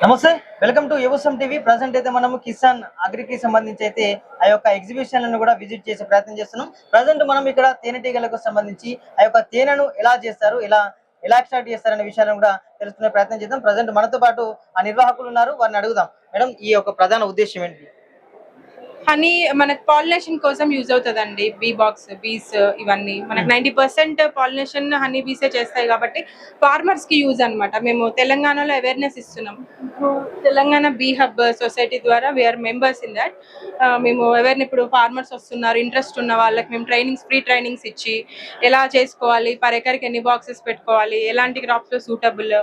నమస్తే, welcome to యువసం TV. Present అయితే మనము కిసాన్ అగ్రికి సంబంధించి అయితే ఆ యొక్క ఎగ్జిబిషన్లను కూడా విజిట్ చేసే ప్రయత్నం చేస్తున్నాం. ప్రజెంట్ మనం ఇక్కడ తేనెటీగలకు సంబంధించి ఆ యొక్క తేనెను ఎలా చేస్తారు, ఎలా ఎక్స్ట్రాక్ట్ చేస్తారనే విషయాలను కూడా తెలుసుకునే ప్రయత్నం చేద్దాం. ప్రజెంట్ మనతో పాటు ఆ నిర్వాహకులు ఉన్నారు, వారిని అడుగుదాం. మేడం, ఈ యొక్క ప్రధాన ఉద్దేశం ఏంటి? హనీ మనకు పాలినేషన్ కోసం యూజ్ అవుతుందండి. బీస్ ఇవన్నీ మనకు 90% పాలినేషన్ హనీ బీసే చేస్తాయి కాబట్టి ఫార్మర్స్ కి యూజ్ అన్నమాట. మేము తెలంగాణలో అవేర్నెస్ ఇస్తున్నాం. తెలంగాణ బీ హబ్ సొసైటీ ద్వారా వీఆర్ మెంబర్స్ ఇన్ దాట్. మేము ఇప్పుడు ఫార్మర్స్ వస్తున్నారు, ఇంట్రెస్ట్ ఉన్న వాళ్ళకి మేము ఫ్రీ ట్రైనింగ్స్ ఇచ్చి ఎలా చేసుకోవాలి, పర్ ఎకర్కి ఎన్ని బాక్సెస్ పెట్టుకోవాలి, ఎలాంటి క్రాప్స్ లో సూటబుల్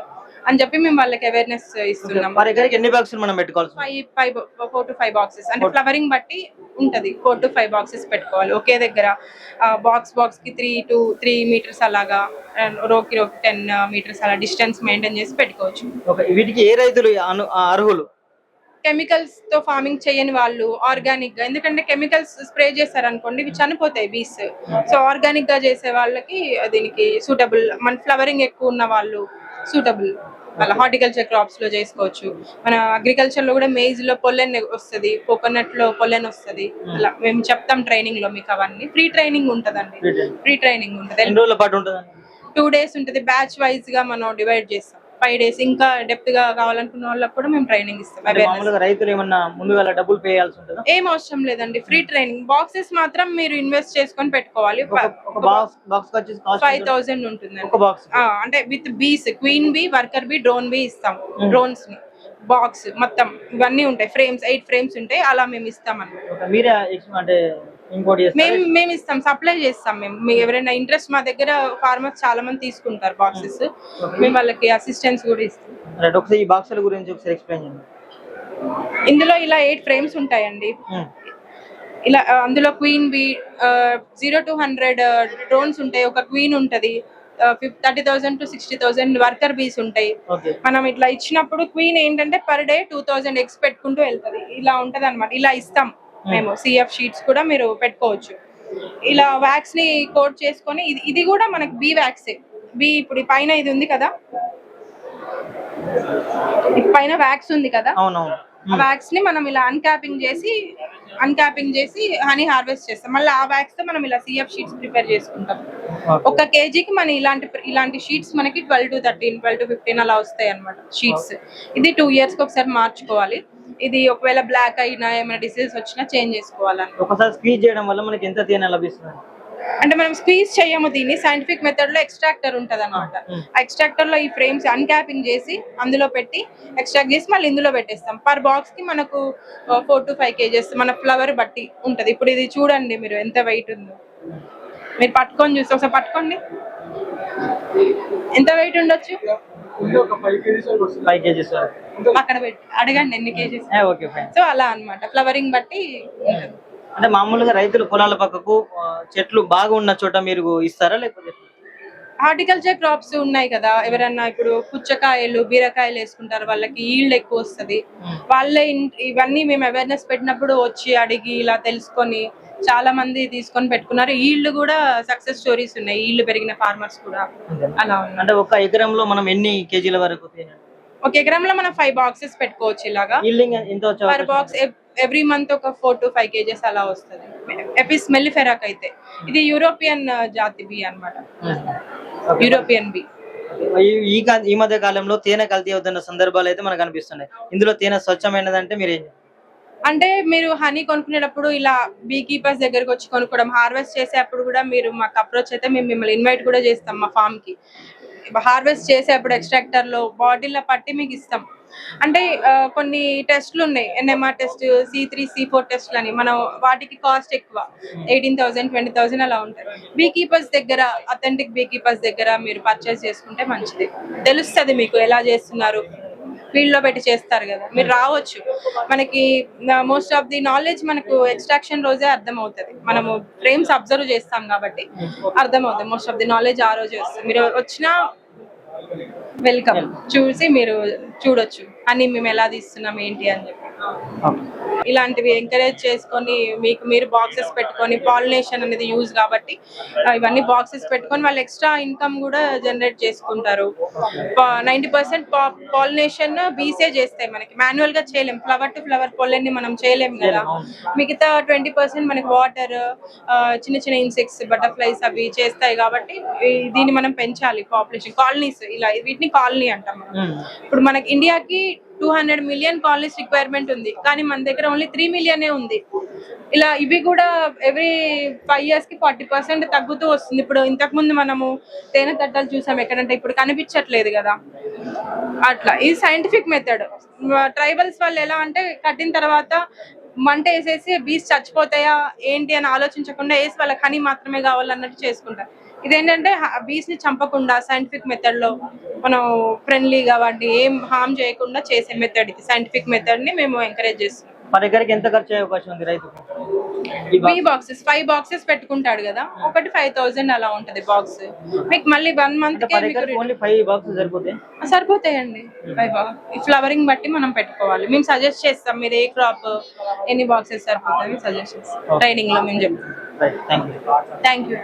అని చెప్పి మేము వాళ్ళకి అవేర్నెస్ ఇస్తున్నాం. ఎన్ని బాక్సులు మనం పెట్టుకోవాలి? 4 to 5 బాక్సెస్ అంటే ఫ్లవరింగ్ బట్టి ఉంటది. 4 to 5 బాక్సెస్ పెట్టుకోవాలి ఒకే దగ్గర. బాక్స్ కి 3 meters అలాగా, రోకి 10 meters అలా డిస్టెన్స్ మెయింటైన్ చేసి పెట్టుకోవచ్చు. వీటికి ఏ రైతులు అర్హులు? కెమికల్స్ తో ఫార్మింగ్ చేయని వాళ్ళు, ఆర్గానిక్ గా, ఎందుకంటే కెమికల్స్ స్ప్రే చేస్తారు అనుకోండి ఇవి చనిపోతాయి బీస్. సో ఆర్గానిక్ గా చేసే వాళ్ళకి దీనికి సూటబుల్. మన ఫ్లవరింగ్ ఎక్కువ ఉన్న వాళ్ళు సూటబుల్. అలా హార్టికల్చర్ క్రాప్స్ లో చేసుకోవచ్చు. మన అగ్రికల్చర్ లో కూడా మేజ్ లో పొల్లెన్ వస్తుంది, కోకోనట్ లో పొల్లెన్ వస్తుంది. అలా మేము చెప్తాం ట్రైనింగ్ లో. మీకు అవన్నీ ఫ్రీ ట్రైనింగ్ ఉంటదండి. ఫ్రీ ట్రైనింగ్ ఉంటది. 2 days ఉంటది. బ్యాచ్ వైజ్ గా మనం డివైడ్ చేస్తాం. 5 days. ఇంకా డెప్త్ గా కావాలనుకున్న వాళ్ళకి కూడా మేము ట్రైనింగ్ ఇస్తాం. రైతులు ఏమన్నా ముందుగా డబ్బులు పే చేయాల్సి ఉంటుందా? ఏం అవసరం లేదండి, ఫ్రీ ట్రైనింగ్. బాక్సెస్ మాత్రం మీరు ఇన్వెస్ట్ చేసుకొని పెట్టుకోవాలి. 5,000 ఉంటుంది అంటే with bees, queen bee, worker bee, drone bee ఇస్తాం. డ్రోన్స్ ని బాక్స్ మొత్తం ఇవన్నీ ఉంటాయి. 8 ఫ్రేమ్స్ ఉంటాయి. అలా మేము ఇస్తాం అన్నమాట. మేము ఇస్తాం, సప్లై చేస్తాం. మేము ఎవరైనా ఇంట్రెస్ట్, మా దగ్గర ఫార్మర్స్ చాలా మంది తీసుకుంటారు బాక్సెస్. మేము వాళ్ళకి అసిస్టెన్స్ కూడా ఇస్తాం. ఇందులో ఇలా 8 ఫ్రేమ్స్ ఉంటాయండి. ఇలా అందులో క్వీన్ బీ 0 to 100 డ్రోన్స్ ఉంటాయి. ఒక క్వీన్ ఉంటది. 30,000 to 60,000 వర్కర్ బీస్ ఉంటాయి. మనం ఇట్లా ఇచ్చినప్పుడు క్వీన్ ఏంటంటే పర్ డే 2,000 ఎగ్స్ పెట్టుకుంటూ వెళ్తది. ఇలా ఉంటది అనమాట. ఇలా ఇస్తాం మేము. CF షీట్స్ కూడా మీరు పెట్టుకోవచ్చు. ఇలా వ్యాక్స్ ని కోట్ చేసుకొని, ఇది కూడా మనకి బీ వ్యాక్సే. ఇప్పుడు పైన ఇది ఉంది కదా, పైన వ్యాక్స్ ఉంది కదా, ఆ వ్యాక్స్ ని మనం ఇలా అన్క్యాపింగ్ చేసి హనీ హార్వెస్ట్ చేస్తాం. మళ్ళీ ఆ వ్యాక్స్ తో మనం ఇలా CF షీట్స్ ప్రిపేర్ చేసుకుంటాం. 1 kgకి మన ఇలాంటి షీట్స్ మనకి 12 to 13, 12 to 15 అలా వస్తాయి అనమాట షీట్స్. ఇది 2 years కి ఒకసారి మార్చుకోవాలి. ఇది ఒకవేళ బ్లాక్ అయినా ఏమైనా డిసీజ్ వచ్చినా చేంజ్ చేసుకోవాలని. ఒకసారి స్క్వీజ్ చేయడం వల్ల మనకి ఎంత తేనె లభిస్తుంది? అంటే మనం స్క్వీజ్ చేయము, దీన్ని సైంటిఫిక్ మెథడ్ లో ఎక్స్ట్రాక్టర్ ఉంటది అనమాట. ఆ ఎక్స్ట్రాక్టర్ లో ఈ ఫ్రేమ్స్ అన్క్యాపింగ్ చేసి అందులో పెట్టి ఎక్స్ట్రాక్ట్ చేసి మళ్ళీ ఇందులో పెట్టేస్తాం. పర్ బాక్స్ కి మనకు 4 to 5 kgs మన ఫ్లవర్ బట్టి ఉంటది. ఇప్పుడు ఇది చూడండి మీరు ఎంత వెయిట్ ఉందో. మీరు పట్టుకొని చూస్తే, ఒకసారి పట్టుకోండి, ఎంత వెయిట్ ఉండొచ్చు. అక్కడ పెట్టి అడగండి ఎన్ని కేజీస్. సో అలా అన్నమాట, ఫ్లవరింగ్ బట్టి. అంటే మామూలుగా రైతులు పొలాల పక్కకు చెట్లు బాగా ఉన్న చోట మీరు ఇస్తారా, లేకపోతే? హార్టికల్చర్ క్రాప్స్ ఉన్నాయి కదా, ఎవరన్నా ఇప్పుడు పుచ్చకాయలు, బీరకాయలు వేసుకుంటారు, వాళ్ళకి ఈల్డ్ ఎక్కువ వస్తుంది. వాళ్ళే ఇవన్నీ మేము అవేర్నెస్ పెట్టినప్పుడు వచ్చి అడిగి ఇలా తెలుసుకొని చాలా మంది తీసుకొని పెట్టుకున్నారు. ఈల్డ్ కూడా సక్సెస్ స్టోరీస్ ఉన్నాయి. ఈల్డ్ పెరిగిన ఫార్మర్స్ కూడా అలా. అంటే 1 ఎకరంలో మనం ఎన్ని కేజీల వరకు? 1 ఎకరంలో మనం 5 బాక్సెస్ పెట్టుకోవచ్చు. ఇలాగా పర్ బాక్స్ ఎవ్రీ మంత్ ఒక 4 to 5 kgs అలా వస్తుంది. ఎపిస్ మెల్లిఫెరాక్ అయితే ఇది యూరోపియన్ జాతి బీ అన్నమాట. European bee. ఈ మధ్య కాలంలో తేనె కల్తీ అవుతున్న సందర్భాలు అయితే మనకు అనిపిస్తున్నాయి. ఇందులో తేనె స్వచ్ఛమైనదంటే మీరు అంటే మీరు హనీ కొనుక్కునేటప్పుడు ఇలా బీ కీపర్స్ దగ్గరకు వచ్చి కొనుక్కోవడం, హార్వెస్ట్ చేసేటప్పుడు కూడా మీరు మాకు అప్రోచ్ అయితే మేము మిమ్మల్ని ఇన్వైట్ కూడా చేస్తాం మా ఫామ్ కి. హార్వెస్ట్ చేసేటప్పుడు ఎక్స్ట్రాక్టర్ లో బాటిల్ పట్టి మీకు ఇస్తాం. అంటే కొన్ని టెస్ట్లు ఉన్నాయి, NMR టెస్ట్, C3, C4 టెస్ట్లు అని. మనం వాటికి కాస్ట్ ఎక్కువ, 18,000, 20,000 అలా ఉంటాయి. బీ కీపర్స్ దగ్గర, అథెంటిక్ బీ కీపర్స్ దగ్గర మీరు పర్చేస్ చేసుకుంటే మంచిది. తెలుస్తుంది మీకు ఎలా చేస్తున్నారు, ఫీల్డ్ లో పెట్టి చేస్తారు కదా. మీరు రావచ్చు, మనకి మోస్ట్ ఆఫ్ ది నాలెడ్జ్ మనకు ఎక్స్ట్రాక్షన్ రోజే అర్థం అవుతుంది. మనము ఫ్రేమ్స్ అబ్జర్వ్ చేస్తాం కాబట్టి అర్థం అవుతుంది. మోస్ట్ ఆఫ్ ది నాలెడ్జ్ ఆ రోజే వస్తుంది. మీరు వచ్చినా వెల్కమ్. చూసి మీరు చూడొచ్చు అని మేము ఎలా తీస్తున్నాం ఏంటి అని చెప్పి. ఇలాంటివి ఎంకరేజ్ చేసుకొని మీకు మీరు బాక్సెస్ పెట్టుకొని పాలినేషన్ అనేది యూజ్ కాబట్టి ఇవన్నీ బాక్సెస్ పెట్టుకొని వాళ్ళు ఎక్స్ట్రా ఇన్కమ్ కూడా జనరేట్ చేసుకుంటారు. 90% పాలినేషన్ బీసే చేస్తాయి, మనకి మాన్యువల్ గా చేయలేం, ఫ్లవర్ టు ఫ్లవర్ పొల్లెన్ని మనం చేయలేం కదా. మిగతా 20% మనకి వాటర్, చిన్న చిన్న ఇన్సెక్ట్స్, బటర్ఫ్లైస్ అవి చేస్తాయి కాబట్టి దీన్ని మనం పెంచాలి. పాపులేషన్ కాలనీస్, ఇలా వీటిని కాలనీ అంటాం మనం. ఇప్పుడు మనకి ఇండియాకి 200 మిలియన్ కాలనీస్ రిక్వైర్మెంట్ ఉంది, కానీ మన దగ్గర ఓన్లీ 3 మిలియనే ఉంది. ఇలా ఇవి కూడా ఎవ్రీ 5 years కి 40% తగ్గుతూ వస్తుంది. ఇప్పుడు ఇంతకు ముందు మనము తేనె తట్టాలు చూసాం ఎక్కడంటే, ఇప్పుడు కనిపించట్లేదు కదా. అట్లా ఇది సైంటిఫిక్ మెథడ్. ట్రైబల్స్ వాళ్ళు ఎలా అంటే కట్టిన తర్వాత మంట వేసేసి బీస్ చచ్చిపోతాయా ఏంటి అని ఆలోచించకుండా వేసి వాళ్ళకి హనీ మాత్రమే కావాలన్నట్టు చేసుకుంటారు. ఇదేంటంటే బీస్ ని చంపకుండా సైంటిఫిక్ మెథడ్ లో మనం ఫ్రెండ్లీగా వాటిని ఏం హార్మ్ చేయకుండా చేసే మెథడ్ ఇది. సైంటిఫిక్ మెథడ్ ని మేము ఎంకరేజ్ చేస్తున్నాం. మన దగ్గరికి ఎంత ఖర్చు అయ్యే అవకాశం ఉంది రైతుకు? బాక్సెస్ 5 బాక్సెస్ పెట్టుకుంటాడు కదా, ఒకటి 5,000 అలా ఉంటది బాక్స్. మీకు మళ్ళీ 1 month ఓన్లీ 5 బాక్సెస్ సరిపోతాయండి. 5 ఫ్లవరింగ్ బట్టి మనం పెట్టుకోవాలి. మేము సజెస్ట్ చేస్తాం మీరు ఏ క్రాప్ ఎన్ని బాక్సెస్ సరిపోతాయి సజెస్ట్ చేస్తాం. ట్రైనింగ్ లో మేము చెప్తాం. Thank you. Thank you.